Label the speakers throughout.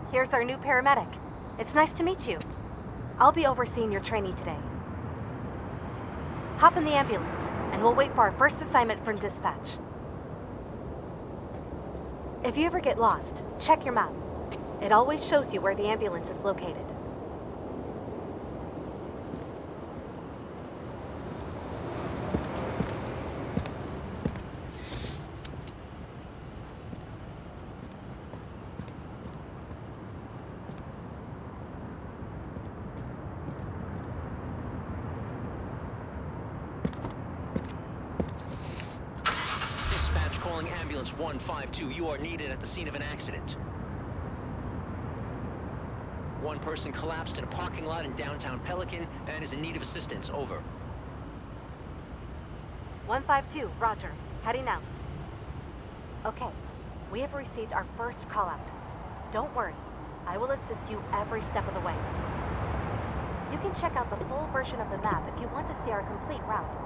Speaker 1: Here's our new paramedic. It's nice to meet you. I'll be overseeing your training today. Hop in the ambulance, and we'll wait for our first assignment from dispatch. If you ever get lost, check your map. It always shows you where the ambulance is located.
Speaker 2: Calling ambulance 152. You are needed at the scene of an accident. One person collapsed in a parking lot in downtown Pelican and is in need of assistance. Over.
Speaker 1: 152, roger. Heading out. Okay, we have received our first call-out. Don't worry, I will assist you every step of the way. You can check out the full version of the map if you want to see our complete route.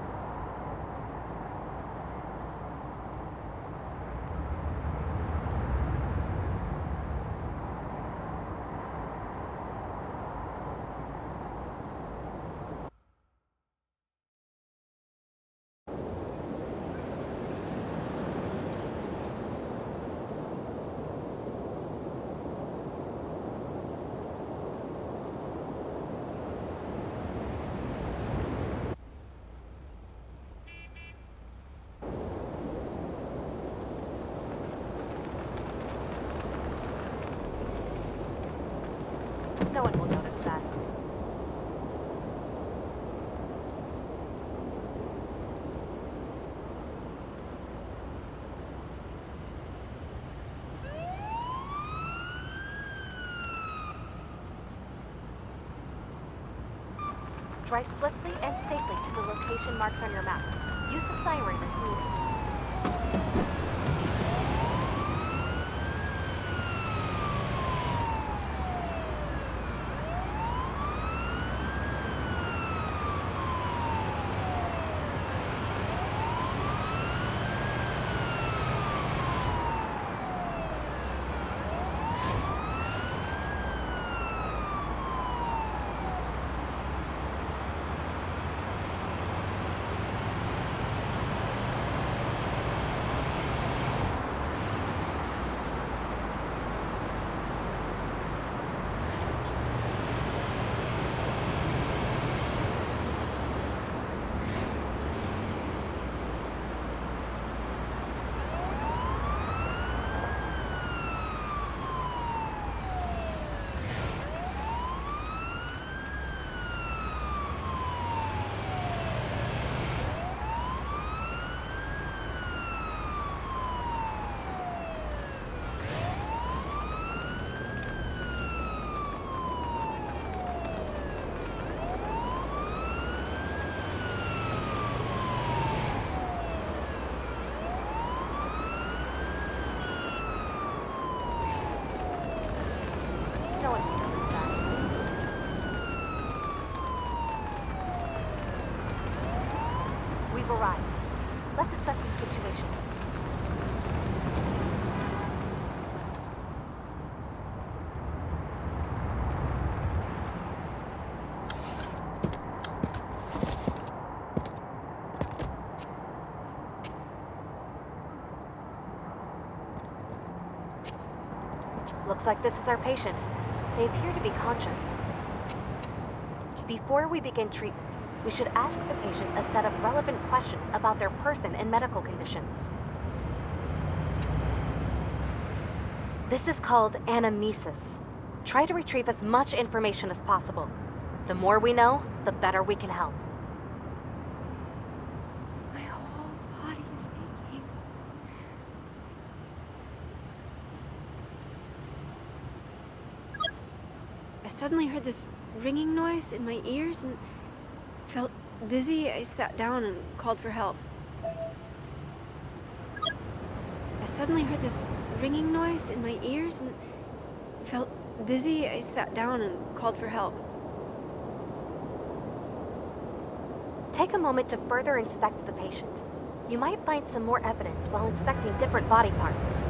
Speaker 1: No one will notice that. Drive swiftly and safely to the location marked on your map. Use the siren as needed. No one will notice that. We've arrived. Let's assess the situation. Looks like this is our patient. They appear to be conscious. Before we begin treatment, we should ask the patient a set of relevant questions about their person and medical conditions. This is called anamnesis. Try to retrieve as much information as possible. The more we know, the better we can help.
Speaker 3: My whole body is aching. I suddenly heard this ringing noise in my ears and felt dizzy. I sat down and called for help. I suddenly heard this ringing noise in my ears and felt dizzy. I sat down and called for help.
Speaker 1: Take a moment to further inspect the patient. You might find some more evidence while inspecting different body parts.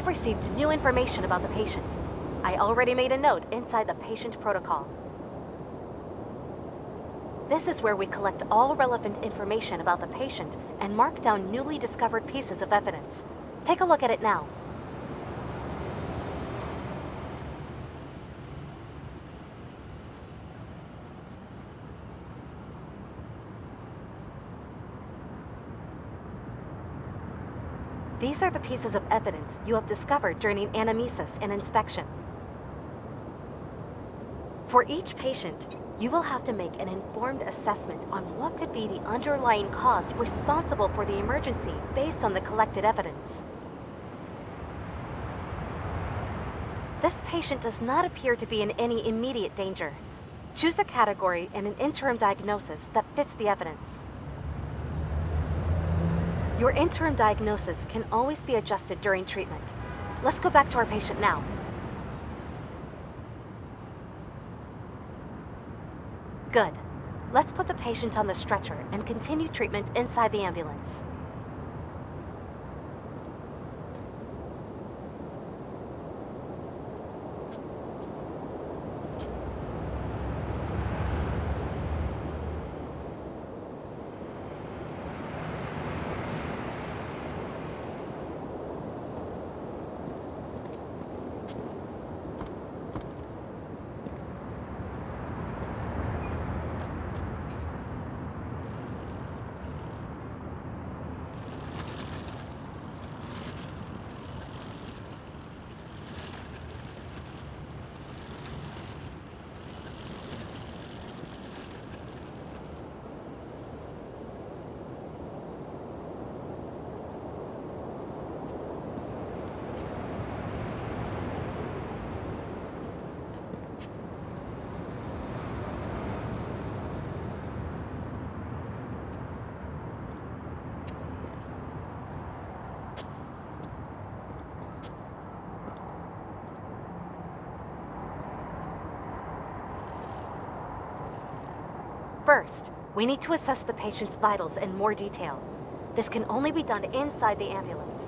Speaker 1: we've received new information about the patient. I already made a note inside the patient protocol. This is where we collect all relevant information about the patient and mark down newly discovered pieces of evidence. Take a look at it now. These are the pieces of evidence you have discovered during anamnesis and inspection. For each patient, you will have to make an informed assessment on what could be the underlying cause responsible for the emergency based on the collected evidence. This patient does not appear to be in any immediate danger. Choose a category and an interim diagnosis that fits the evidence. Your interim diagnosis can always be adjusted during treatment. Let's go back to our patient now. Good. Let's put the patient on the stretcher and continue treatment inside the ambulance. First, we need to assess the patient's vitals in more detail. This can only be done inside the ambulance.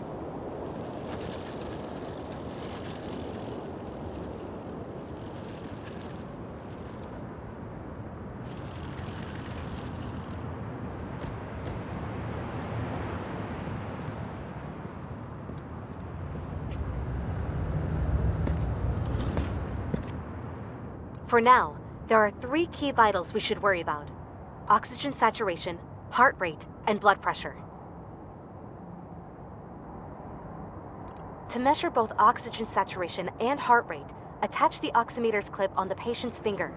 Speaker 1: For now, there are 3 key vitals we should worry about: oxygen saturation, heart rate, and blood pressure. To measure both oxygen saturation and heart rate, attach the oximeter's clip on the patient's finger.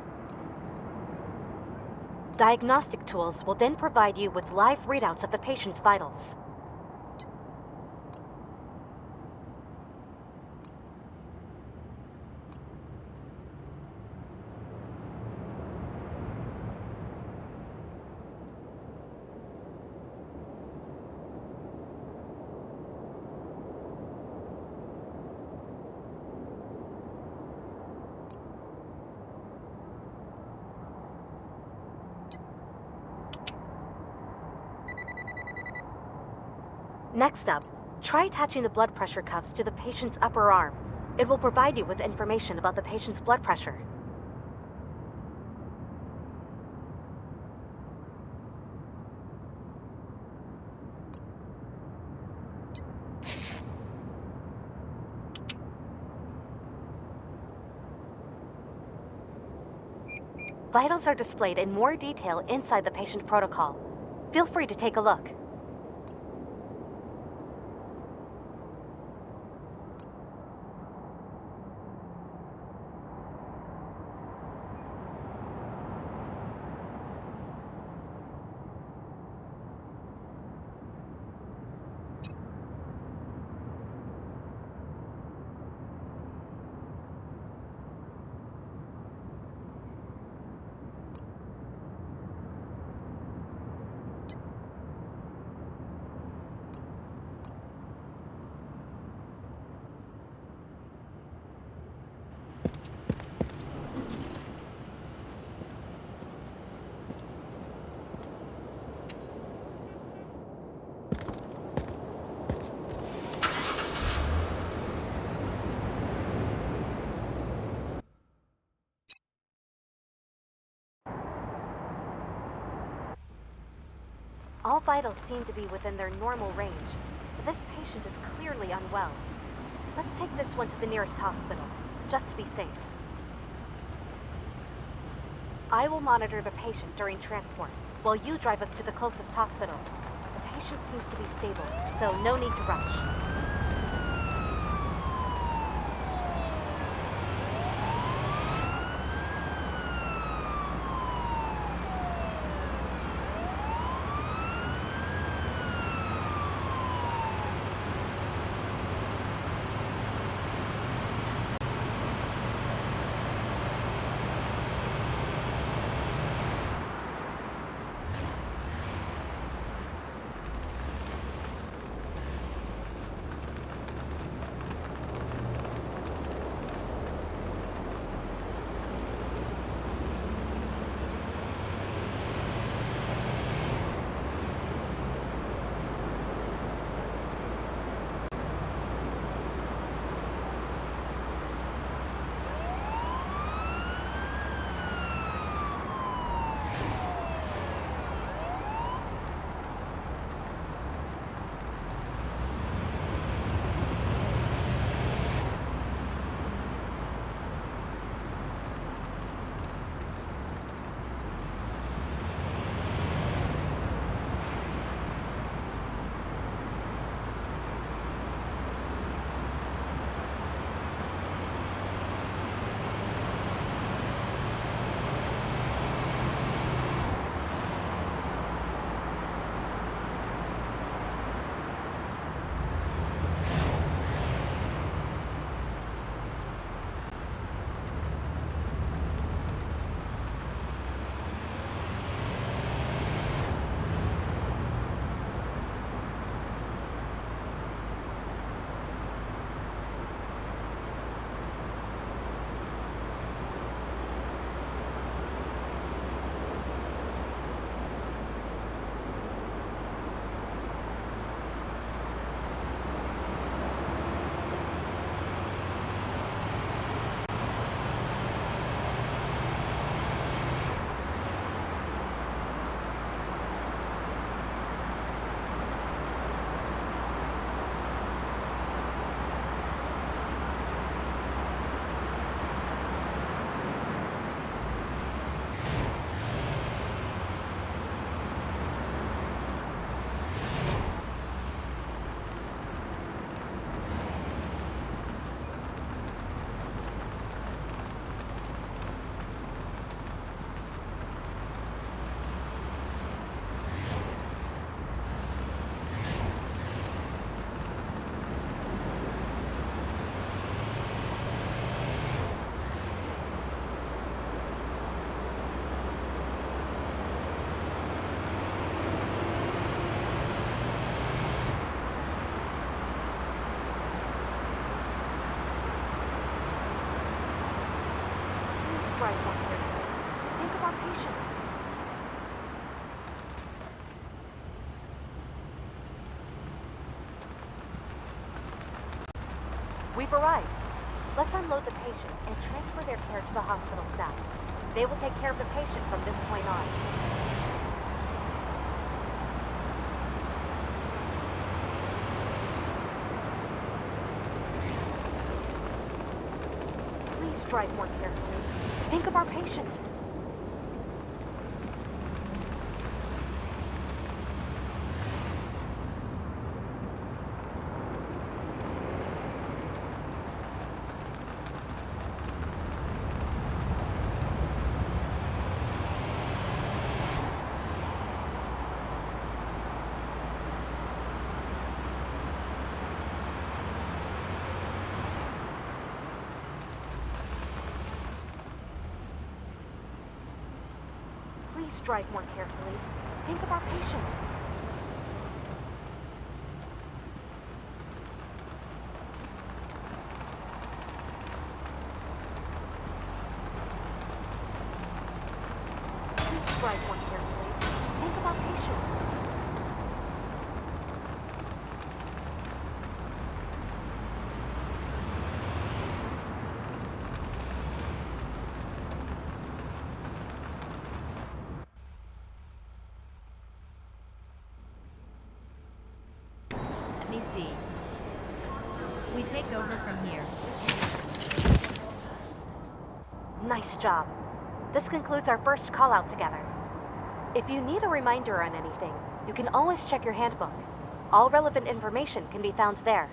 Speaker 1: Diagnostic tools will then provide you with live readouts of the patient's vitals. Next up, try attaching the blood pressure cuffs to the patient's upper arm. It will provide you with information about the patient's blood pressure. Vitals are displayed in more detail inside the patient protocol. Feel free to take a look. All vitals seem to be within their normal range, but this patient is clearly unwell. Let's take this one to the nearest hospital, just to be safe. I will monitor the patient during transport, while you drive us to the closest hospital. The patient seems to be stable, so no need to rush. Drive more carefully. Think of our patient. We've arrived. Let's unload the patient and transfer their care to the hospital staff. They will take care of the patient from this point on. Please drive more carefully. Think of our patient. Please drive more carefully. Think of our patient. Please drive more carefully. Think of our patient.
Speaker 4: take over from here.
Speaker 1: Nice job. This concludes our first call out together. If you need a reminder on anything, you can always check your handbook. All relevant information can be found there.